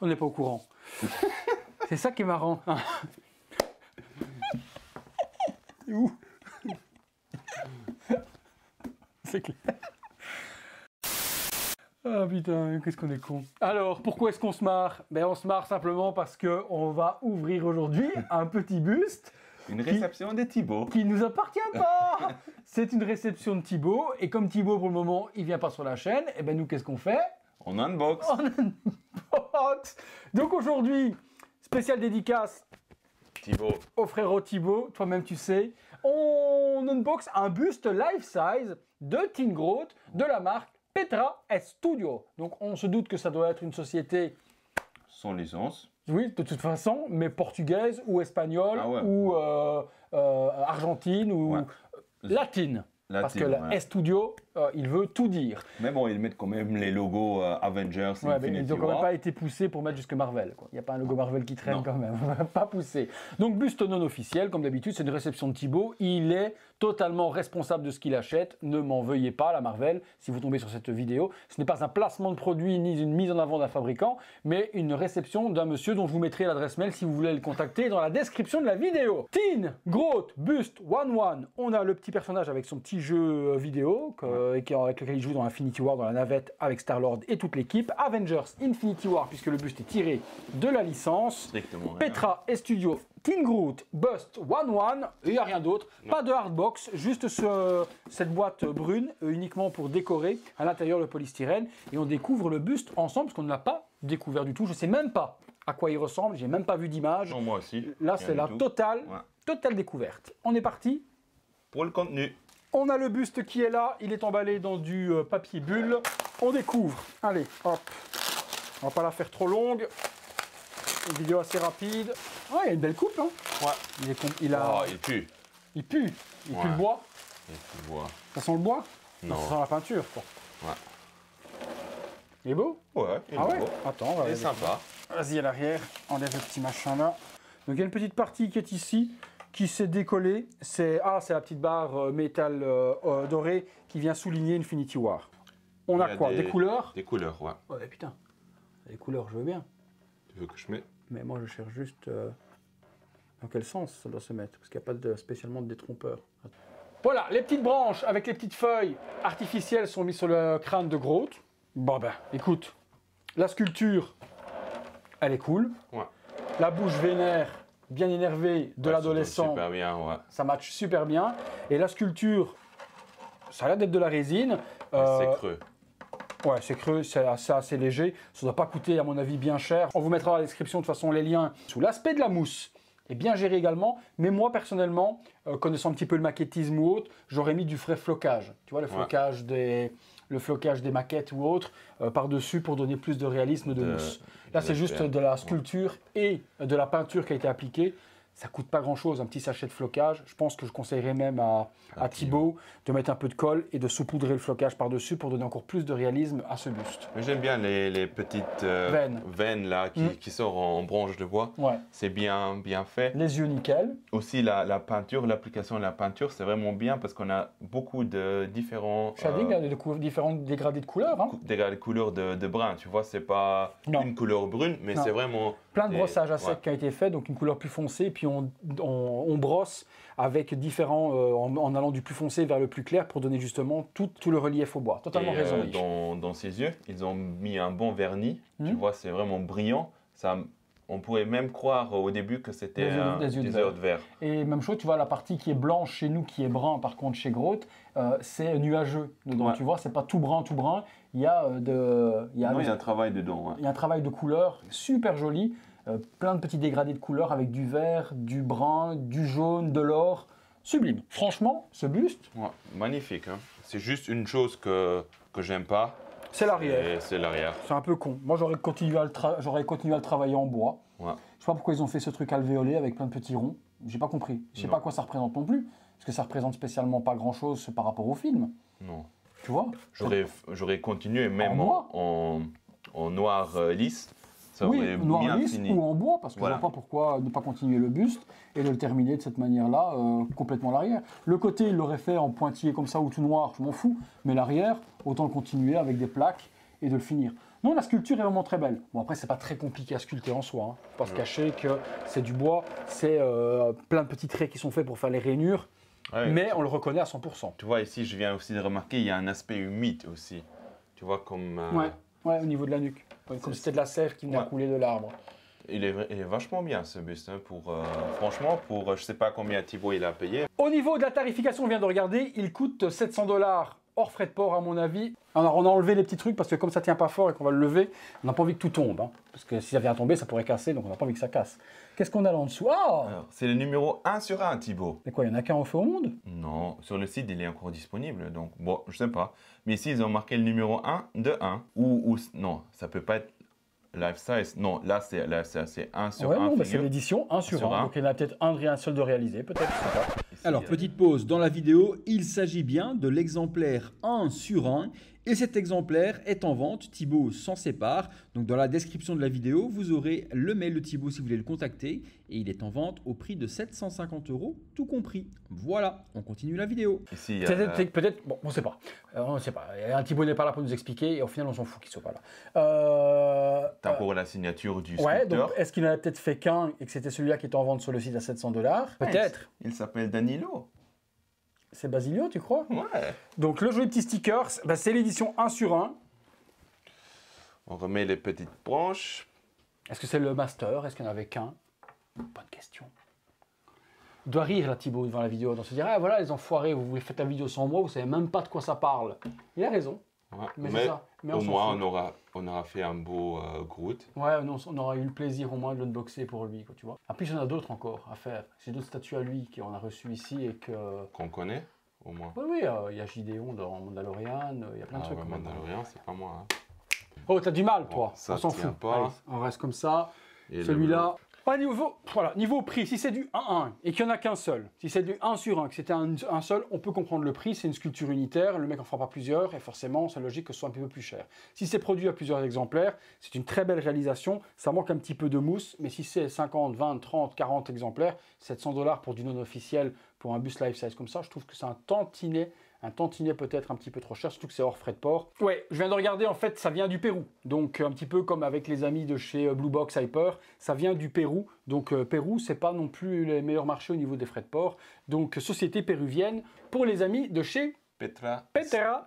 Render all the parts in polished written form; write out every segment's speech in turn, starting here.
On n'est pas au courant. C'est ça qui est marrant. Où? C'est clair. Ah putain, qu'est-ce qu'on est con. Alors, pourquoi est-ce qu'on se marre? Ben, on se marre simplement parce qu'on va ouvrir aujourd'hui un petit buste. Une réception de Thibaut. Qui ne nous appartient pas. C'est une réception de Thibaut. Et comme Thibaut, pour le moment, il vient pas sur la chaîne, et ben nous, qu'est-ce qu'on fait? On unbox. On unbox. Donc aujourd'hui, spécial dédicace Thibaut. au frérot Thibaut, toi-même tu sais. On unbox un buste life size de Teen Groot de la marque Petra Studio. Donc on se doute que ça doit être une société Sans licence. oui, de toute façon, mais portugaise ou espagnole ouais. ou argentine ou Ouais. latine. Parce que la ouais. Studio, il veut tout dire. Mais bon, ils mettent quand même les logos Avengers, Ouais, mais Infinity ils n'ont quand même War. pas été poussés pour mettre jusque Marvel. Il n'y a pas un logo Marvel qui traîne Non. quand même. Pas poussé. Donc, buste non officiel, comme d'habitude, c'est une réception de Thibaut. Il est totalement responsable de ce qu'il achète. Ne m'en veuillez pas, la Marvel, si vous tombez sur cette vidéo. Ce n'est pas un placement de produit ni une mise en avant d'un fabricant, mais une réception d'un monsieur dont je vous mettrai l'adresse mail si vous voulez le contacter dans la description de la vidéo. Teen Groot Buste 1-1. On a le petit personnage avec son petit jeu vidéo avec lequel il joue dans Infinity War, dans la navette avec Star-Lord et toute l'équipe. Avengers Infinity War, puisque le buste est tiré de la licence. Strictement rien. Petra Studio Teen Groot Bust 1-1, et il n'y a rien d'autre, pas de hardbox, juste cette boîte brune uniquement pour décorer à l'intérieur le polystyrène, et on découvre le buste ensemble parce qu'on ne l'a pas découvert du tout, je ne sais même pas à quoi il ressemble, j'ai même pas vu d'image. Non, moi aussi. Là Rien c'est du la tout. totale découverte. On est parti. Pour le contenu. On a le buste qui est là, il est emballé dans du papier bulle. On découvre. Allez, hop. On va pas la faire trop longue. Une vidéo assez rapide. Ouais, il y a une belle coupe, hein. Ouais. Il a... Oh, il pue. Il pue. Il pue Ouais. le bois. Il pue le bois. Ça sent le bois? Non. Ça sent la peinture, quoi. Ouais. Il est beau? Ouais, il Ah est ouais? beau. Attends, on va Il est regarder. sympa. Vas-y, à l'arrière. Enlève le petit machin là. Donc il y a une petite partie qui est ici, qui s'est décollée. C'est la petite barre métal doré qui vient souligner Infinity War. On Il a y a quoi? Des couleurs? Des couleurs, ouais. Ouais, putain. Les couleurs, je veux bien. Tu veux que je mette? Mais moi, je cherche juste dans quel sens ça doit se mettre. Parce qu'il n'y a pas spécialement de détrompeur. Voilà, les petites branches avec les petites feuilles artificielles sont mises sur le crâne de Groot. Bon ben, écoute, la sculpture, elle est cool. Ouais. La bouche vénère, bien énervée de Ouais, l'adolescent, Super bien, ouais. ça match super bien. Et la sculpture, ça a l'air d'être de la résine. C'est creux. Ouais, c'est creux, c'est assez léger. Ça ne doit pas coûter, à mon avis, bien cher. On vous mettra dans la description, de toute façon, les liens. Sous l'aspect de la mousse est bien géré également. Mais moi, personnellement, connaissant un petit peu le maquettisme ou autre, j'aurais mis du frais flocage. Tu vois, le flocage des maquettes ou autres par-dessus pour donner plus de réalisme de mousse. Là, c'est juste de la sculpture et de la peinture qui a été appliquée. Ça coûte pas grand-chose, un petit sachet de flocage. Je pense que je conseillerais même à Thibaut de mettre un peu de colle et de saupoudrer le flocage par-dessus pour donner encore plus de réalisme à ce buste. Mais j'aime bien les petites veines là qui sortent en branche de bois. Ouais. C'est bien fait. Les yeux nickel. Aussi la peinture, l'application de la peinture, c'est vraiment bien parce qu'on a beaucoup de différents Shading, différents dégradés de couleurs. Hein. dégradés de couleurs de brun. Tu vois, c'est pas une couleur brune, mais c'est vraiment plein de brossage à sec qui a été fait, donc une couleur plus foncée, puis on brosse avec différents, en allant du plus foncé vers le plus clair pour donner justement tout le relief au bois. Totalement raison. Dans ses yeux, ils ont mis un bon vernis. Tu vois, c'est vraiment brillant. On pourrait même croire au début que c'était des yeux de verre. Et même chose, tu vois, la partie qui est blanche chez nous, qui est brun par contre chez Groot, c'est nuageux dedans. Ouais. Tu vois, c'est pas tout brun. Il y a il y a un travail dedans. Ouais. Il y a un travail de couleur super joli. Plein de petits dégradés de couleurs avec du vert, du brun, du jaune, de l'or. Sublime. Franchement, ce buste... Ouais, magnifique. Hein. C'est juste une chose que j'aime pas. C'est l'arrière. C'est l'arrière. C'est un peu con. Moi, j'aurais continué à le travailler en bois. Ouais. Je sais pas pourquoi ils ont fait ce truc alvéolé avec plein de petits ronds. J'ai pas compris. Je sais pas quoi ça représente non plus. Parce que ça représente spécialement pas grand-chose par rapport au film. Non. Tu vois? J'aurais continué même en noir lisse. Ça oui, noir lisse ou en bois, parce que voilà. je vois pas pourquoi ne pas continuer le buste et de le terminer de cette manière-là, complètement à l'arrière. Le côté, il l'aurait fait en pointillé comme ça ou tout noir, je m'en fous. Mais l'arrière, autant le continuer avec des plaques et de le finir. Non, la sculpture est vraiment très belle. Bon, après, c'est pas très compliqué à sculpter en soi. Hein. Faut pas se cacher que c'est du bois, c'est plein de petits traits qui sont faits pour faire les rainures, mais on le reconnaît à 100%. Tu vois, ici, je viens aussi de remarquer, il y a un aspect humide aussi. Tu vois, comme... Ouais, au niveau de la nuque. Comme si c'était de la sève qui venait à couler de l'arbre. Il est vachement bien ce buste, hein, franchement, pour je sais pas combien Thibaut il a payé. Au niveau de la tarification, on vient de regarder, il coûte 700 $ hors frais de port à mon avis. Alors on a enlevé les petits trucs parce que comme ça tient pas fort et qu'on va le lever, on n'a pas envie que tout tombe. Hein, parce que si ça vient à tomber, ça pourrait casser, donc on n'a pas envie que ça casse. Qu'est-ce qu'on a là en dessous? C'est le numéro 1 sur 1, Thibaut. Mais quoi, il n'y en a qu'un au feu au monde? Non, sur le site, il est encore disponible, donc bon, je sais pas. Mais ici, ils ont marqué le numéro 1 de 1. Non, ça peut pas être life size. Non, là, c'est 1 sur 1. Non, c'est l'édition 1 sur 1. Donc il y en a peut-être un seul de réalisé, peut-être, je sais pas. Ici, alors, petite pause dans la vidéo, il s'agit bien de l'exemplaire 1 sur 1. Et cet exemplaire est en vente, Thibaut s'en sépare. Donc dans la description de la vidéo, vous aurez le mail de Thibaut si vous voulez le contacter. Et il est en vente au prix de 750 €, tout compris. Voilà, on continue la vidéo. Peut-être, bon, on ne sait pas. On ne sait pas. Thibaut n'est pas là pour nous expliquer et au final, on s'en fout qu'il ne soit pas là. T'as pour la signature du sculpteur. Ouais, donc est-ce qu'il en a peut-être fait qu'un et que c'était celui-là qui était en vente sur le site à 700 $? Peut-être. Il s'appelle Danilo. C'est Basilio, tu crois? Ouais. Donc le joli petit sticker, c'est l'édition 1 sur 1. On remet les petites branches. Est-ce que c'est le master? Est-ce qu'il n'y en avait qu'un? Bonne question. Il doit rire là Thibaut devant la vidéo, dans se dire, ah voilà les enfoirés, vous faites la vidéo sans moi, vous savez même pas de quoi ça parle. Il a raison. Ouais. Mais ça. Mais au moins on aura fait un beau Groot. Ouais, on aura eu le plaisir au moins de l'unboxer pour lui, quoi, tu vois. En plus il y en a d'autres encore à faire. J'ai d'autres statues à lui qu'on a reçues ici et que... Qu'on connaît au moins. Oui, il y a Gideon dans Mandalorian, il y a plein de trucs. Ouais, Mandalorian, c'est pas moi. Hein. Oh, t'as du mal toi, ça on s'en fout. Pas. Allez, on reste comme ça. Celui-là... niveau prix, si c'est du 1-1 et qu'il n'y en a qu'un seul, si c'est du 1 sur 1, que c'était un seul, on peut comprendre le prix, c'est une sculpture unitaire, le mec en fera pas plusieurs et forcément c'est logique que ce soit un peu plus cher. Si c'est produit à plusieurs exemplaires, c'est une très belle réalisation, ça manque un petit peu de mousse, mais si c'est 50, 20, 30, 40 exemplaires, 700 $ pour du non officiel, pour un buste life size comme ça, je trouve que c'est un tantinet peut-être un petit peu trop cher, surtout que c'est hors frais de port. Ouais, je viens de regarder, en fait, ça vient du Pérou. Donc, un petit peu comme avec les amis de chez Blue Box Hyper, ça vient du Pérou. Donc, Pérou, c'est pas non plus les meilleurs marchés au niveau des frais de port. Donc, société péruvienne pour les amis de chez Petra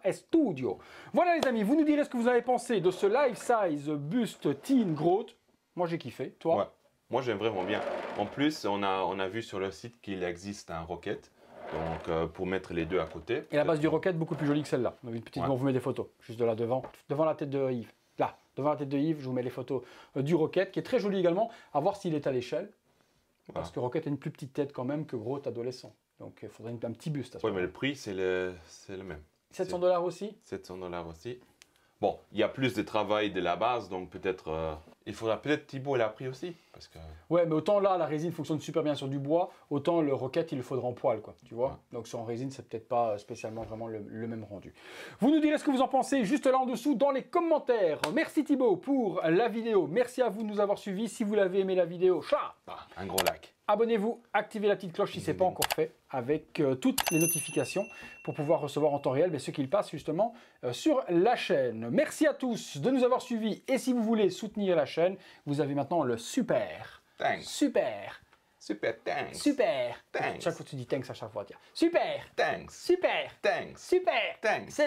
Studio. Voilà les amis, vous nous direz ce que vous avez pensé de ce life size buste Teen Groot. Moi, j'ai kiffé. Toi? Ouais, moi j'aime vraiment bien. En plus, on a vu sur le site qu'il existe un Rocket. Donc, pour mettre les deux à côté. Et la base du Rocket, beaucoup plus jolie que celle-là. Une petite, on vous met des photos, juste de là devant la tête de Yves. Là, devant la tête de Yves, je vous mets les photos du Rocket, qui est très joli également, à voir s'il est à l'échelle. Parce que Rocket a une plus petite tête quand même que Groot adolescent. Donc, il faudrait un petit buste à ce moment. Oui, mais le prix, c'est le même. 700 $ aussi? 700 $ aussi. Bon, il y a plus de travail de la base, donc peut-être... il faudra peut-être Thibaut l'a pris aussi. Parce que... Ouais, mais autant là, la résine fonctionne super bien sur du bois, autant le Rocket, il le faudra en poil, quoi, tu vois. Ouais. Donc sur en résine, c'est peut-être pas spécialement vraiment le même rendu. Vous nous direz ce que vous en pensez juste là en dessous dans les commentaires. Merci Thibaut pour la vidéo. Merci à vous de nous avoir suivis. Si vous l'avez aimé la vidéo, un gros like. Abonnez-vous, activez la petite cloche si ce n'est pas encore fait, avec toutes les notifications pour pouvoir recevoir en temps réel ce qu'il passe justement sur la chaîne. Merci à tous de nous avoir suivis et si vous voulez soutenir la chaîne, vous avez maintenant le super thanks. Super thanks. Chaque fois tu dis thanks à chaque fois, tiens. Super thanks. C'est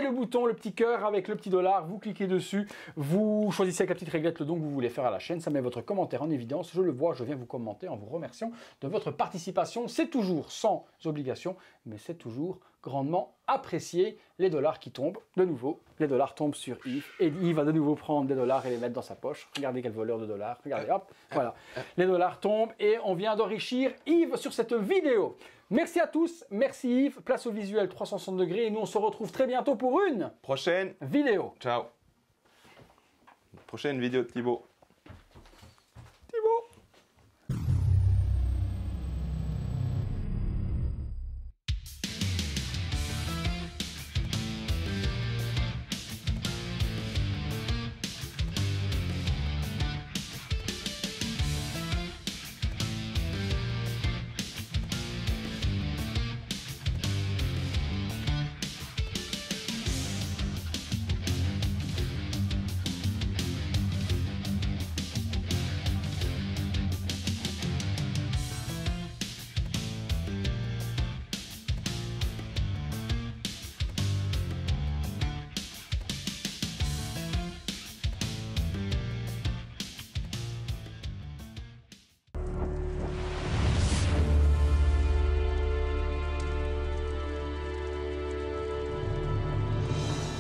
le bouton, le petit cœur avec le petit $, vous cliquez dessus, vous choisissez avec la petite réglette le don que vous voulez faire à la chaîne, ça met votre commentaire en évidence, je le vois, je viens vous commenter en vous remerciant de votre participation. C'est toujours sans obligation, mais c'est toujours grandement apprécié. Les dollars qui tombent, de nouveau, les dollars tombent sur Yves, et Yves va de nouveau prendre des dollars et les mettre dans sa poche. Regardez quel voleur de dollars, regardez, hop, voilà. Les dollars tombent et on vient d'enrichir Yves sur cette vidéo. Merci à tous, merci Yves, place au visuel 360 degrés et nous on se retrouve très bientôt pour une prochaine vidéo. Ciao. Prochaine vidéo de Thibaut.